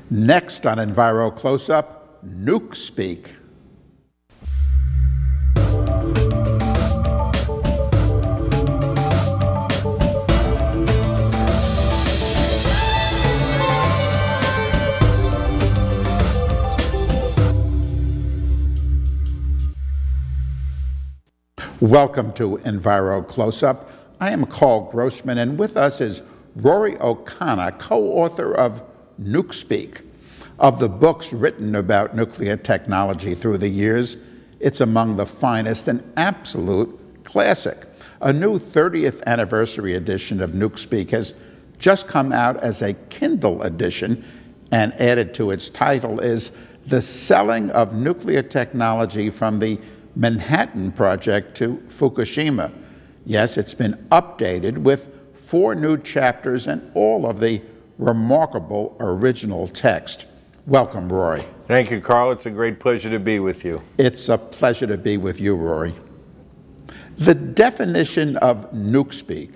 Next on Enviro Close-Up, Nukespeak. Welcome to Enviro Close-Up. I am Carl Grossman, and with us is Rory O'Connor, co-author of Nukespeak. Of the books written about nuclear technology through the years, it's among the finest and absolute classic. A new 30th anniversary edition of Nukespeak has just come out as a Kindle edition, and added to its title is The Selling of Nuclear Technology from the Manhattan Project to Fukushima. Yes, it's been updated with 4 new chapters and all of the remarkable original text. Welcome, Rory. Thank you, Carl. It's a great pleasure to be with you. It's a pleasure to be with you, Rory. The definition of Nukespeak.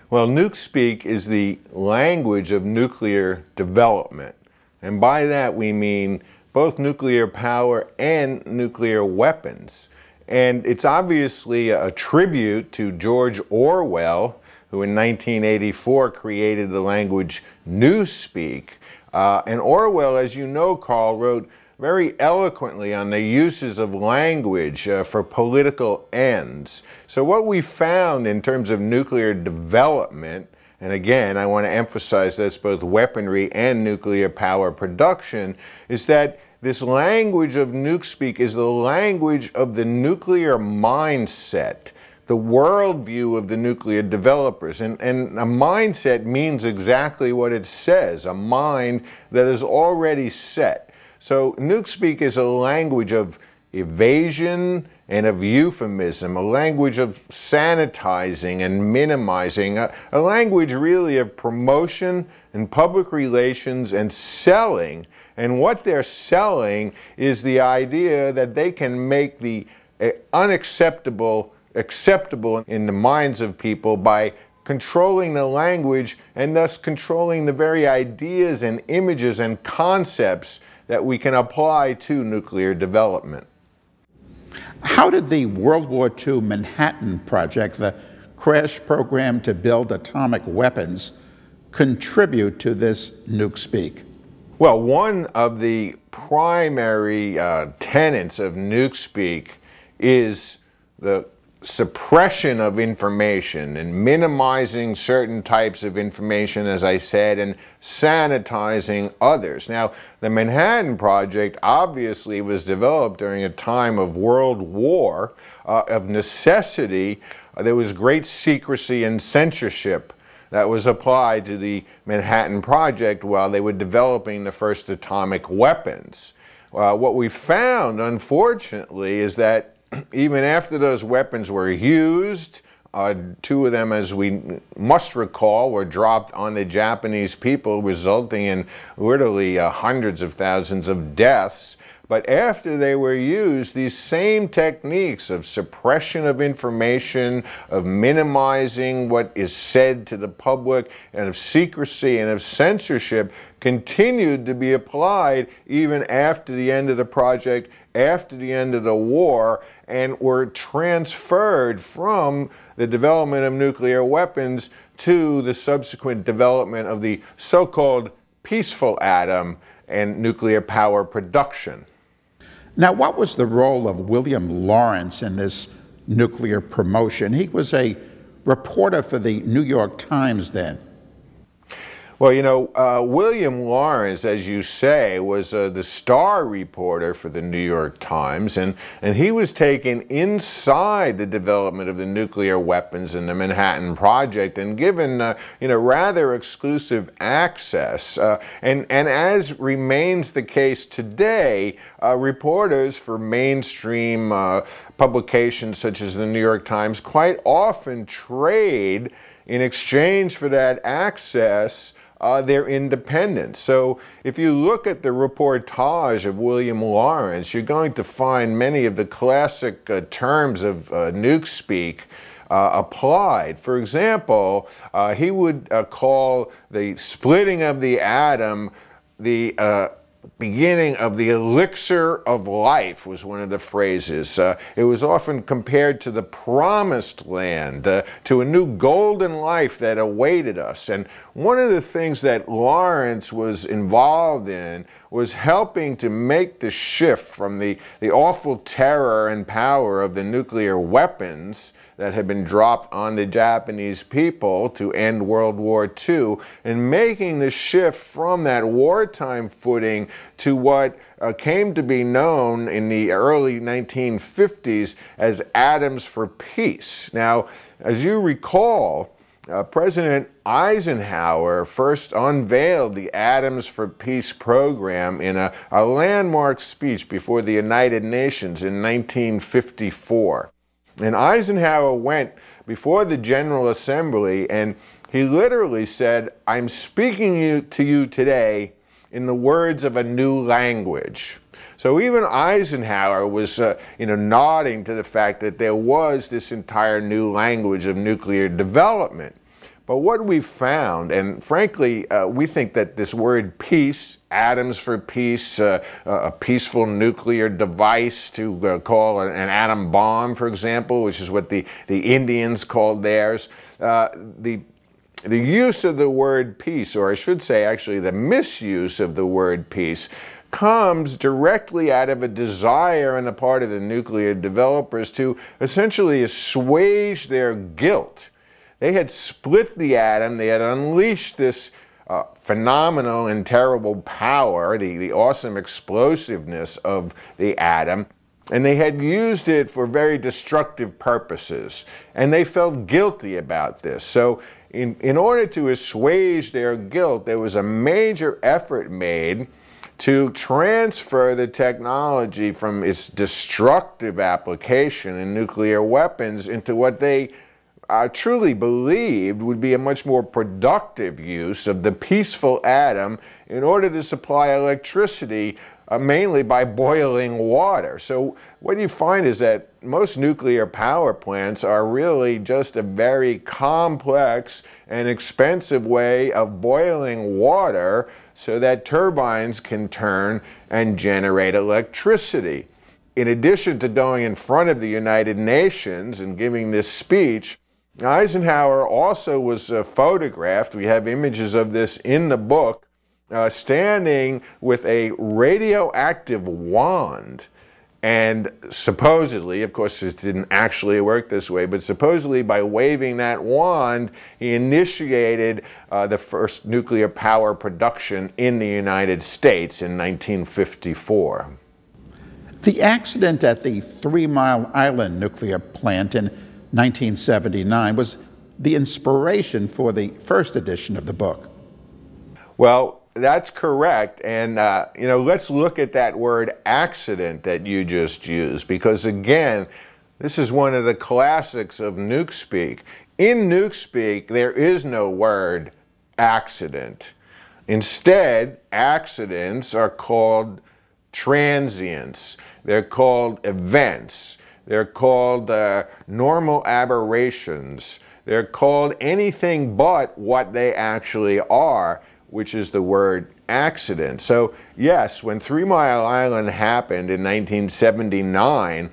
Well, Nukespeak is the language of nuclear development. And by that we mean both nuclear power and nuclear weapons. And it's obviously a tribute to George Orwell, who in 1984 created the language Newspeak. And Orwell, as you know, Carl, wrote very eloquently on the uses of language for political ends. So what we found in terms of nuclear development, and again, I want to emphasize that's both weaponry and nuclear power production, is that this language of Nukespeak is the language of the nuclear mindset, the worldview of the nuclear developers. And a mindset means exactly what it says, a mind that is already set. So Nukespeak is a language of evasion and of euphemism, a language of sanitizing and minimizing, a language really of promotion and public relations and selling. And what they're selling is the idea that they can make the unacceptable acceptable in the minds of people by controlling the language and thus controlling the very ideas and images and concepts that we can apply to nuclear development. How did the World War II Manhattan Project, the crash program to build atomic weapons, contribute to this Nukespeak? Well, one of the primary tenets of Nukespeak is the suppression of information and minimizing certain types of information, as I said, and sanitizing others. Now, the Manhattan Project obviously was developed during a time of world war, of necessity. There was great secrecy and censorship that was applied to the Manhattan Project while they were developing the first atomic weapons. What we found, unfortunately, is that even after those weapons were used, 2 of them, as we must recall, were dropped on the Japanese people, resulting in literally hundreds of thousands of deaths. But after they were used, these same techniques of suppression of information, of minimizing what is said to the public, and of secrecy and of censorship continued to be applied even after the end of the project, after the end of the war, and were transferred from the development of nuclear weapons to the subsequent development of the so-called peaceful atom and nuclear power production. Now, what was the role of William Lawrence in this nuclear promotion? He was a reporter for the New York Times then. Well, you know, William Lawrence, as you say, was the star reporter for the New York Times, and he was taken inside the development of the nuclear weapons in the Manhattan Project and given, you know, rather exclusive access. And as remains the case today, reporters for mainstream publications such as the New York Times quite often trade in exchange for that access their independence. So if you look at the reportage of William Lawrence, you're going to find many of the classic terms of Nukespeak applied. For example, he would call the splitting of the atom the beginning of the elixir of life was one of the phrases. It was often compared to the promised land, to a new golden life that awaited us. And one of the things that Lawrence was involved in was helping to make the shift from the awful terror and power of the nuclear weapons that had been dropped on the Japanese people to end World War II, and making the shift from that wartime footing to what came to be known in the early 1950s as Atoms for Peace. Now, as you recall, President Eisenhower first unveiled the Atoms for Peace program in a landmark speech before the United Nations in 1954. And Eisenhower went before the General Assembly and he literally said, "I'm speaking to you today in the words of a new language." So even Eisenhower was nodding to the fact that there was this entire new language of nuclear development. But what we found, and frankly, we think that this word peace, atoms for peace, a peaceful nuclear device to call an atom bomb, for example, which is what the Indians called theirs, the use of the word peace, or I should say actually the misuse of the word peace, comes directly out of a desire on the part of the nuclear developers to essentially assuage their guilt. They had split the atom, they had unleashed this phenomenal and terrible power, the awesome explosiveness of the atom, and they had used it for very destructive purposes. And they felt guilty about this. So in order to assuage their guilt, there was a major effort made to transfer the technology from its destructive application in nuclear weapons into what they truly believed would be a much more productive use of the peaceful atom in order to supply electricity mainly by boiling water. So what you find is that most nuclear power plants are really just a very complex and expensive way of boiling water so that turbines can turn and generate electricity. In addition to going in front of the United Nations and giving this speech, Eisenhower also was photographed, we have images of this in the book, standing with a radioactive wand. And supposedly, of course it didn't actually work this way, but supposedly by waving that wand, he initiated the first nuclear power production in the United States in 1954. The accident at the 3 Mile Island nuclear plant in 1979 was the inspiration for the first edition of the book. Well, that's correct. And, let's look at that word accident that you just used, because again, this is one of the classics of Nukespeak. In Nukespeak, there is no word accident. Instead, accidents are called transients. They're called events. They're called normal aberrations. They're called anything but what they actually are, which is the word accident. So yes, when 3 Mile Island happened in 1979,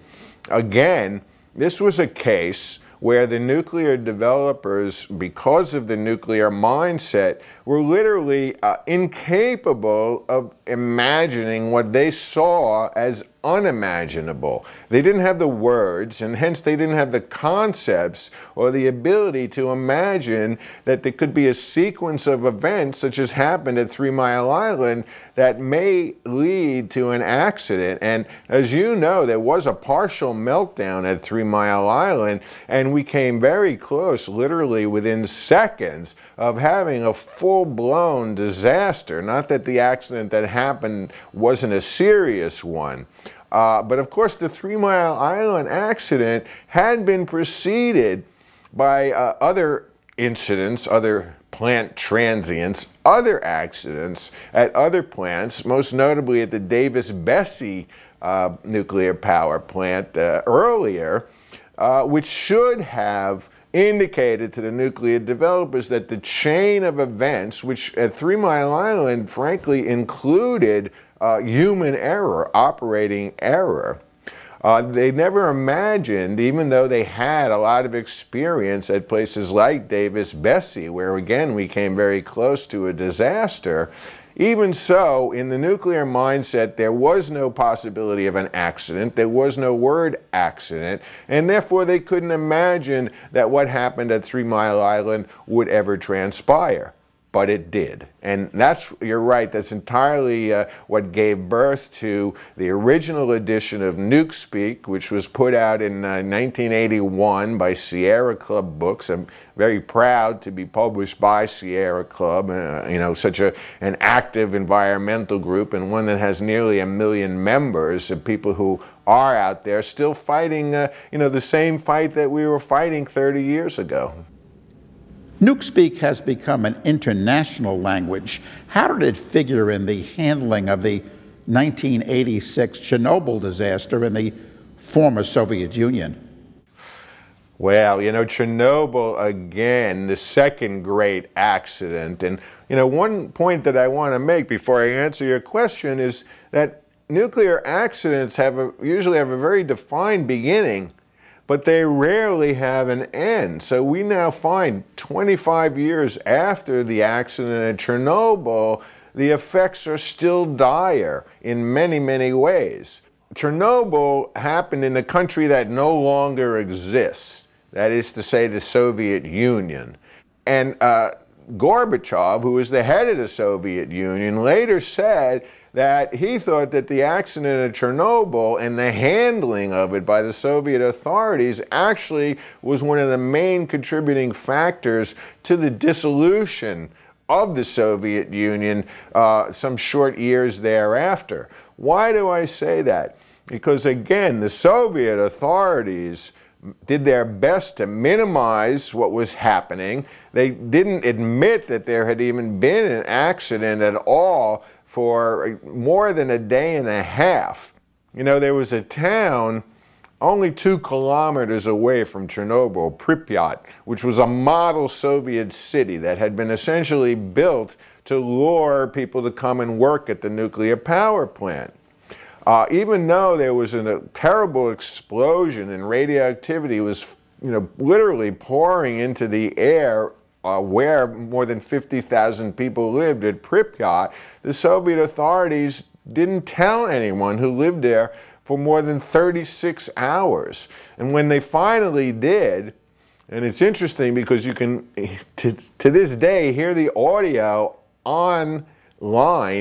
again, this was a case where the nuclear developers, because of the nuclear mindset, were literally incapable of imagining what they saw as unimaginable. They didn't have the words, and hence they didn't have the concepts or the ability to imagine that there could be a sequence of events such as happened at 3 Mile Island that may lead to an accident. And as you know, there was a partial meltdown at 3 Mile Island, and we came very close, literally within seconds, of having a full-blown disaster. Not that the accident that happened wasn't a serious one. But of course, the 3 Mile Island accident had been preceded by other incidents, other plant transients, other accidents at other plants, most notably at the Davis-Besse nuclear power plant earlier, which should have indicated to the nuclear developers that the chain of events, which at 3 Mile Island frankly included human error, operating error, they never imagined, even though they had a lot of experience at places like Davis-Besse, where again we came very close to a disaster. Even so, in the nuclear mindset, there was no possibility of an accident. There was no word accident, and therefore they couldn't imagine that what happened at 3 Mile Island would ever transpire. But it did. And that's, you're right, that's entirely what gave birth to the original edition of Nukespeak, which was put out in 1981 by Sierra Club Books. I'm very proud to be published by Sierra Club, you know, such an active environmental group, and one that has nearly 1 million members of people who are out there still fighting, you know, the same fight that we were fighting 30 years ago. Nukespeak has become an international language. How did it figure in the handling of the 1986 Chernobyl disaster in the former Soviet Union? Well, you know, Chernobyl, again, the second great accident. And, you know, one point that I want to make before I answer your question is that nuclear accidents usually have a very defined beginning, but they rarely have an end. So we now find 25 years after the accident at Chernobyl, the effects are still dire in many, many ways. Chernobyl happened in a country that no longer exists, that is to say the Soviet Union. And Gorbachev, who was the head of the Soviet Union, later said that he thought that the accident at Chernobyl and the handling of it by the Soviet authorities actually was one of the main contributing factors to the dissolution of the Soviet Union some short years thereafter. Why do I say that? Because again, the Soviet authorities did their best to minimize what was happening. They didn't admit that there had even been an accident at all for more than a day and a half. You know, there was a town only 2 kilometers away from Chernobyl, Pripyat, which was a model Soviet city that had been essentially built to lure people to come and work at the nuclear power plant. Even though there was a terrible explosion and radioactivity was, you know, literally pouring into the air where more than 50,000 people lived at Pripyat, the Soviet authorities didn't tell anyone who lived there for more than 36 hours. And when they finally did, and it's interesting because you can, to this day, hear the audio online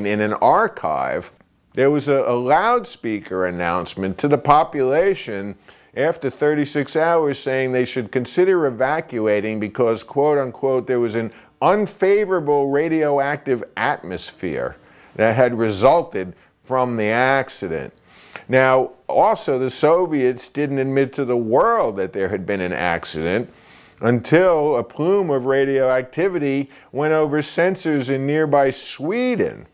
in an archive. There was a loudspeaker announcement to the population after 36 hours saying they should consider evacuating because, quote unquote, there was an unfavorable radioactive atmosphere that had resulted from the accident. Now, also the Soviets didn't admit to the world that there had been an accident until a plume of radioactivity went over sensors in nearby Sweden.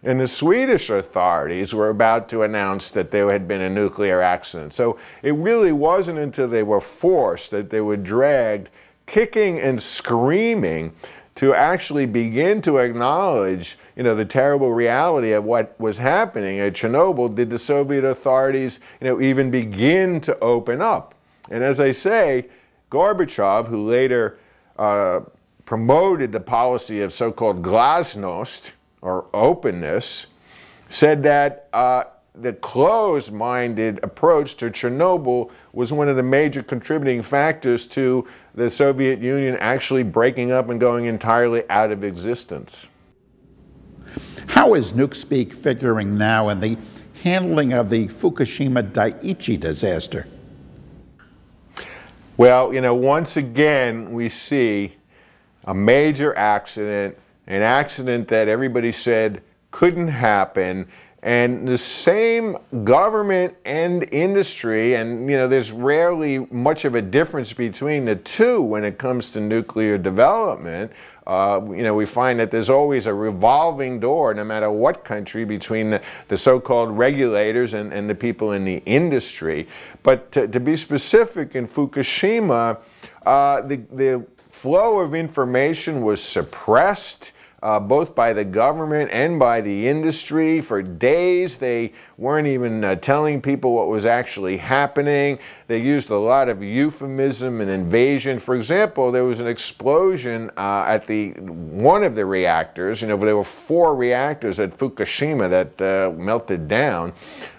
And the Swedish authorities were about to announce that there had been a nuclear accident. So it really wasn't until they were forced, that they were dragged, kicking and screaming, to actually begin to acknowledge, you know, the terrible reality of what was happening at Chernobyl, did the Soviet authorities, you know, even begin to open up. And as I say, Gorbachev, who later promoted the policy of so-called glasnost, or openness, said that the closed-minded approach to Chernobyl was one of the major contributing factors to the Soviet Union actually breaking up and going entirely out of existence. How is Nukespeak figuring now in the handling of the Fukushima Daiichi disaster? Well, you know, once again, we see a major accident, an accident that everybody said couldn't happen, And the same government and industry, and there's rarely much of a difference between the two when it comes to nuclear development. We find that there's always a revolving door, no matter what country, between the so-called regulators and the people in the industry. But to be specific, in Fukushima, the flow of information was suppressed, both by the government and by the industry. For days, they weren't even telling people what was actually happening. They used a lot of euphemism and invasion. For example, there was an explosion at one of the reactors. There were 4 reactors at Fukushima that melted down.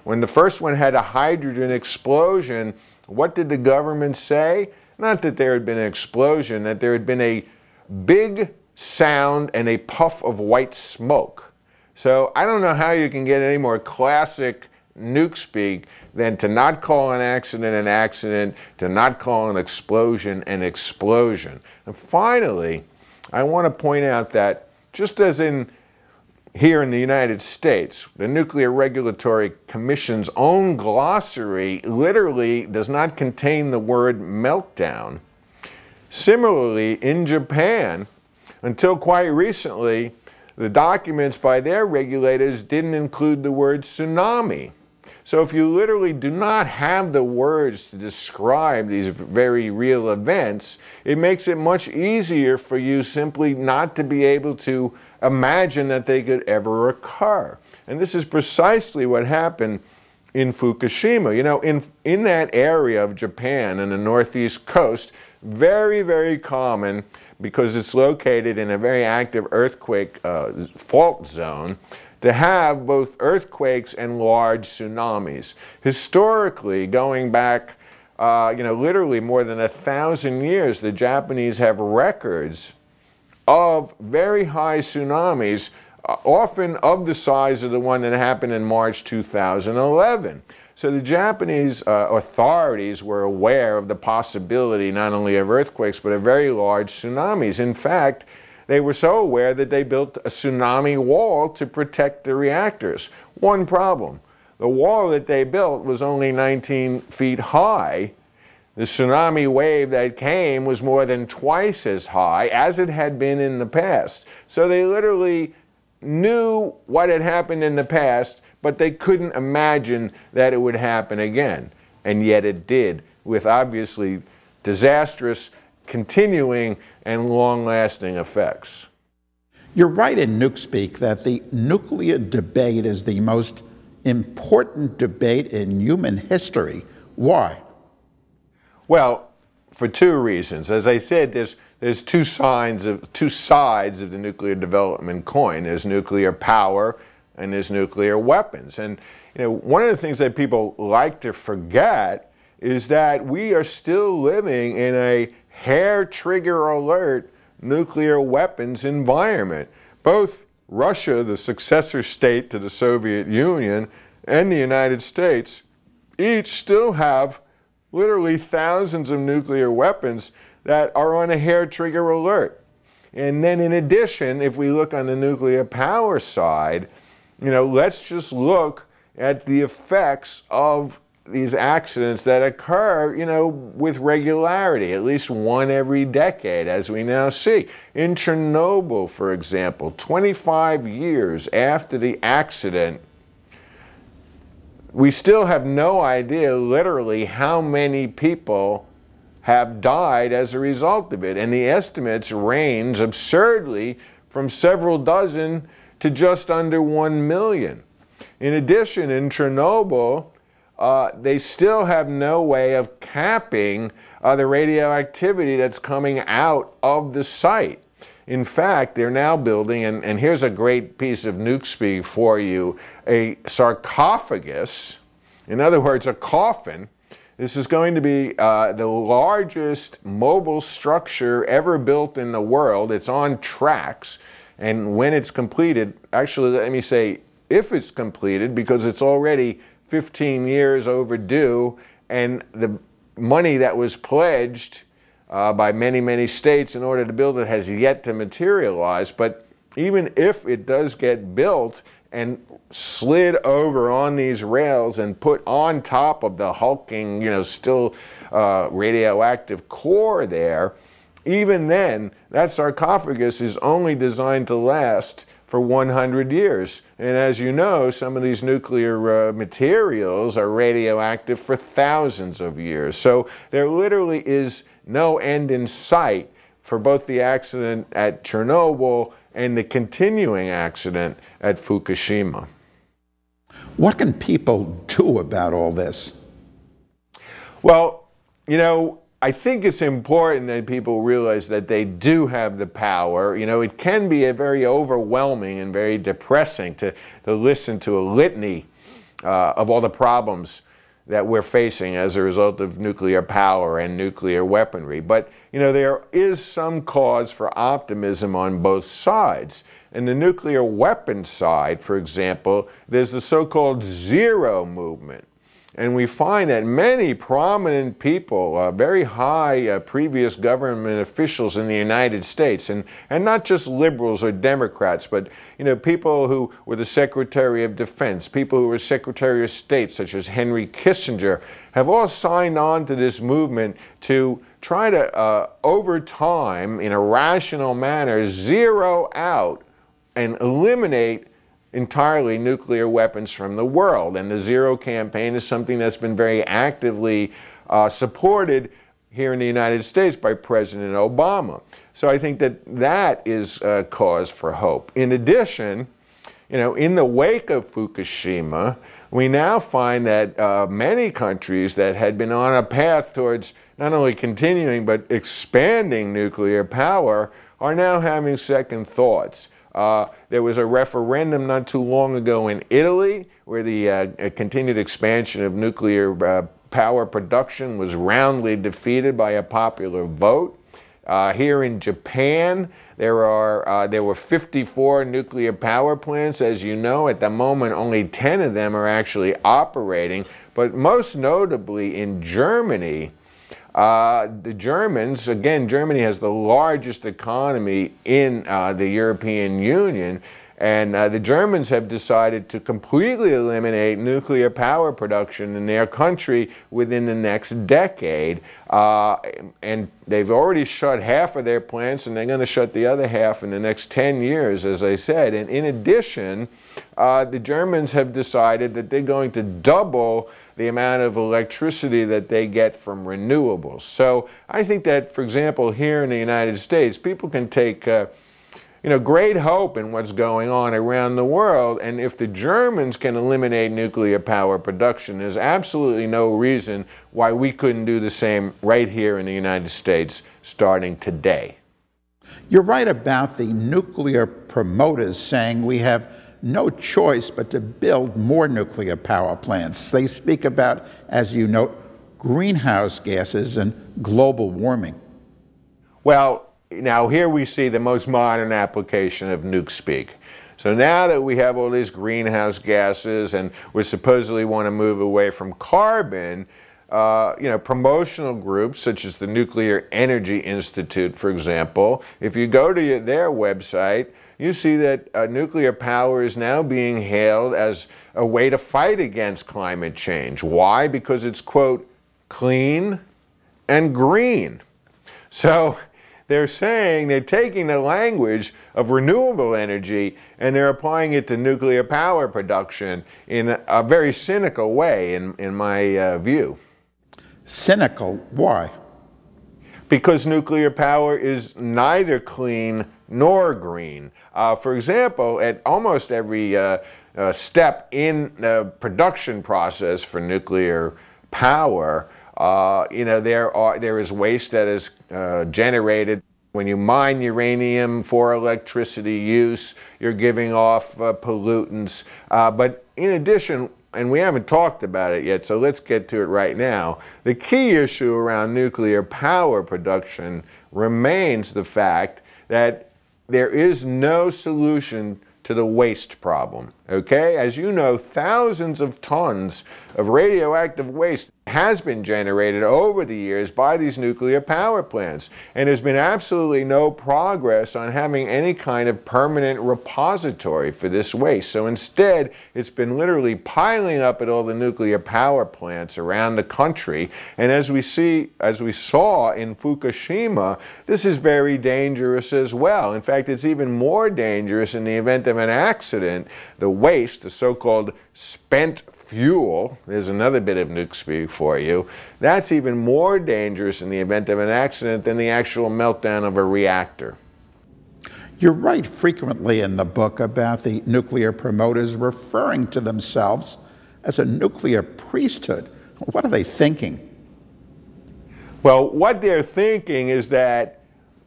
When the first one had a hydrogen explosion, what did the government say? Not that there had been an explosion, that there had been a big sound and a puff of white smoke. So I don't know how you can get any more classic Nukespeak than to not call an accident, to not call an explosion an explosion. And finally, I want to point out that just as here in the United States, the Nuclear Regulatory Commission's own glossary literally does not contain the word meltdown. Similarly, in Japan, until quite recently, the documents by their regulators didn't include the word tsunami. So if you literally do not have the words to describe these very real events, it makes it much easier for you simply not to be able to imagine that they could ever occur. And this is precisely what happened in Fukushima. In that area of Japan and the northeast coast, very, very common, because it's located in a very active earthquake fault zone, to have both earthquakes and large tsunamis. Historically, going back, literally more than 1,000 years, the Japanese have records of very high tsunamis, often of the size of the one that happened in March 2011. So the Japanese authorities were aware of the possibility not only of earthquakes, but of very large tsunamis. In fact, they were so aware that they built a tsunami wall to protect the reactors. One problem: the wall that they built was only 19 feet high. The tsunami wave that came was more than twice as high as it had been in the past. So they literally knew what had happened in the past, but they couldn't imagine that it would happen again. And yet it did, with obviously disastrous, continuing, and long-lasting effects. You're right in Nukespeak that the nuclear debate is the most important debate in human history. Why? Well, for 2 reasons. As I said, there's two sides of the nuclear development coin. There's nuclear power and there's nuclear weapons. And one of the things that people like to forget is that we are still living in a hair-trigger alert nuclear weapons environment. Both Russia, the successor state to the Soviet Union, and the United States each still have literally thousands of nuclear weapons that are on a hair-trigger alert. And then in addition, if we look on the nuclear power side, let's just look at the effects of these accidents that occur, with regularity, at least one every decade, as we now see. In Chernobyl, for example, 25 years after the accident, we still have no idea literally how many people have died as a result of it. And the estimates range absurdly from several dozen to just under 1 million. In addition, in Chernobyl, they still have no way of capping the radioactivity that's coming out of the site. In fact, they're now building, and here's a great piece of Nukespeak for you, a sarcophagus, in other words, a coffin. This is going to be the largest mobile structure ever built in the world. It's on tracks, and when it's completed, actually, let me say, if it's completed, because it's already 15 years overdue, and the money that was pledged by many, many states in order to build it has yet to materialize. But even if it does get built and slid over on these rails and put on top of the hulking, still radioactive core there, even then, that sarcophagus is only designed to last for 100 years. And as you know, some of these nuclear materials are radioactive for thousands of years. So there literally is no end in sight for both the accident at Chernobyl and the continuing accident at Fukushima. What can people do about all this? Well, I think it's important that people realize that they do have the power. It can be a very overwhelming and very depressing to listen to a litany of all the problems that we're facing as a result of nuclear power and nuclear weaponry. But, there is some cause for optimism on both sides. In the nuclear weapons side, for example, there's the so-called zero movement. And we find that many prominent people, very high previous government officials in the United States, and not just liberals or Democrats, but people who were the Secretary of Defense, people who were Secretary of State, such as Henry Kissinger, have all signed on to this movement to try to, over time, in a rational manner, zero out and eliminate entirely nuclear weapons from the world. And the Zero campaign is something that's been very actively supported here in the United States by President Obama. So I think that is a cause for hope. In addition, in the wake of Fukushima, we now find that many countries that had been on a path towards not only continuing but expanding nuclear power are now having second thoughts. There was a referendum not too long ago in Italy where the continued expansion of nuclear power production was roundly defeated by a popular vote. Here in Japan, there were 54 nuclear power plants. As you know, at the moment, only 10 of them are actually operating. But most notably in Germany, the Germans, again, Germany has the largest economy in the European Union, and the Germans have decided to completely eliminate nuclear power production in their country within the next decade. And they've already shut half of their plants, and they're going to shut the other half in the next 10 years, as I said. And in addition, the Germans have decided that they're going to double the amount of electricity that they get from renewables. So I think that, for example, here in the United States, people can take great hope in what's going on around the world. And if the Germans can eliminate nuclear power production, there's absolutely no reason why we couldn't do the same right here in the United States starting today. You're right about the nuclear promoters saying we have no choice but to build more nuclear power plants. They speak about, as you note, greenhouse gases and global warming. Well, now here we see the most modern application of Nukespeak. So now that we have all these greenhouse gases and we supposedly want to move away from carbon, promotional groups such as the Nuclear Energy Institute, for example, if you go to their website, you see that nuclear power is now being hailed as a way to fight against climate change. Why? Because it's, quote, clean and green. So they're saying they're taking the language of renewable energy and they're applying it to nuclear power production in a very cynical way, in my view. Cynical? Why? Because nuclear power is neither clean nor green. For example, at almost every step in the production process for nuclear power, there is waste that is generated. When you mine uranium for electricity use, you're giving off pollutants. But in addition, and we haven't talked about it yet, so let's get to it right now. The key issue around nuclear power production remains the fact that there is no solution to the waste problem, okay? As you know, thousands of tons of radioactive waste has been generated over the years by these nuclear power plants. And there's been absolutely no progress on having any kind of permanent repository for this waste. So instead, it's been literally piling up at all the nuclear power plants around the country. And as we saw in Fukushima, this is very dangerous as well. In fact, it's even more dangerous in the event of an accident. The waste, the so-called spent fuel, there's another bit of Nukespeak for you, that's even more dangerous in the event of an accident than the actual meltdown of a reactor. You write frequently in the book about the nuclear promoters referring to themselves as a nuclear priesthood. What are they thinking? Well, what they're thinking is that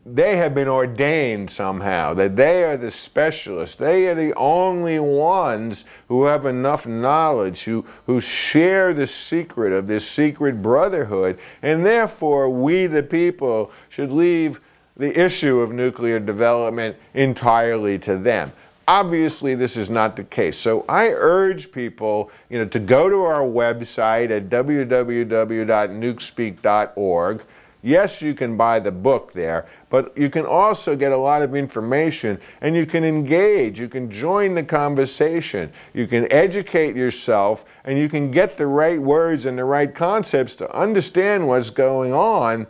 they have been ordained somehow, that they are the specialists. They are the only ones who have enough knowledge, who share the secret of this secret brotherhood, and therefore we, the people, should leave the issue of nuclear development entirely to them. Obviously, this is not the case. So I urge people, to go to our website at www.nukespeak.org. Yes, you can buy the book there, but you can also get a lot of information, and you can engage, you can join the conversation, you can educate yourself, and you can get the right words and the right concepts to understand what's going on,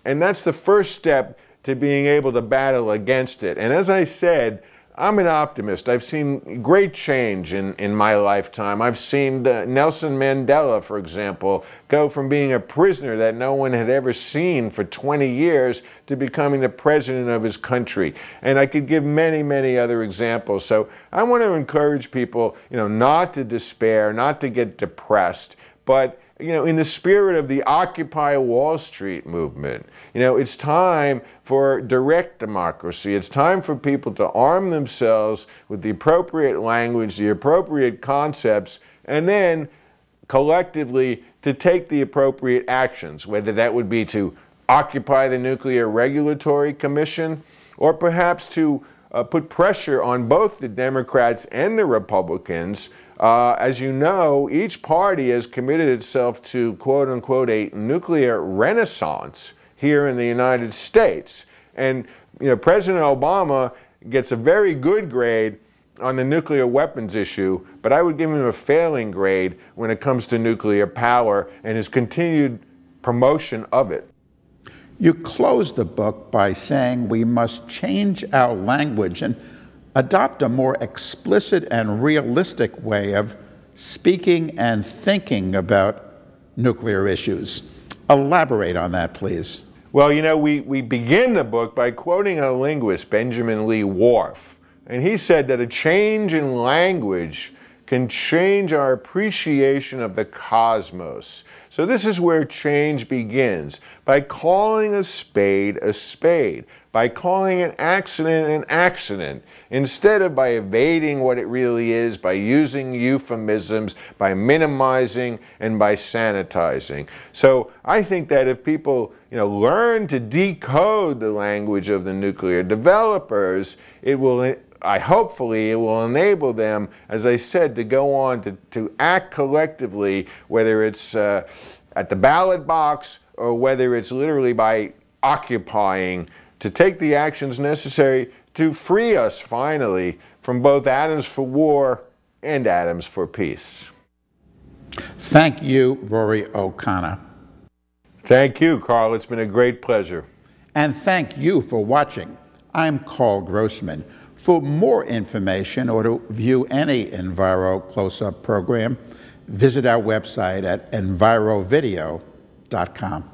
and that's the first step to being able to battle against it. And as I said, I'm an optimist. I've seen great change in my lifetime. I've seen Nelson Mandela, for example, go from being a prisoner that no one had ever seen for 20 years to becoming the president of his country. And I could give many, many other examples. So I want to encourage people, not to despair, not to get depressed, but in the spirit of the Occupy Wall Street movement, it's time for direct democracy. It's time for people to arm themselves with the appropriate language, the appropriate concepts, and then collectively to take the appropriate actions, whether that would be to occupy the Nuclear Regulatory Commission, or perhaps to put pressure on both the Democrats and the Republicans. As you know, each party has committed itself to, quote unquote, a nuclear renaissance here in the United States. And, President Obama gets a very good grade on the nuclear weapons issue, but I would give him a failing grade when it comes to nuclear power and his continued promotion of it. You close the book by saying we must change our language and adopt a more explicit and realistic way of speaking and thinking about nuclear issues. Elaborate on that, please. Well, we begin the book by quoting a linguist, Benjamin Lee Whorf, and he said that a change in language can change our appreciation of the cosmos. So this is where change begins, by calling a spade, by calling an accident, instead of by evading what it really is, by using euphemisms, by minimizing, and by sanitizing. So I think that if people learn to decode the language of the nuclear developers, hopefully it will enable them, as I said, to go on to act collectively, whether it's at the ballot box or whether it's literally by occupying, to take the actions necessary to free us finally from both atoms for war and atoms for peace. Thank you, Rory O'Connor. Thank you, Carl. It's been a great pleasure. And thank you for watching. I'm Carl Grossman. For more information or to view any Enviro Close-Up program, visit our website at envirovideo.com.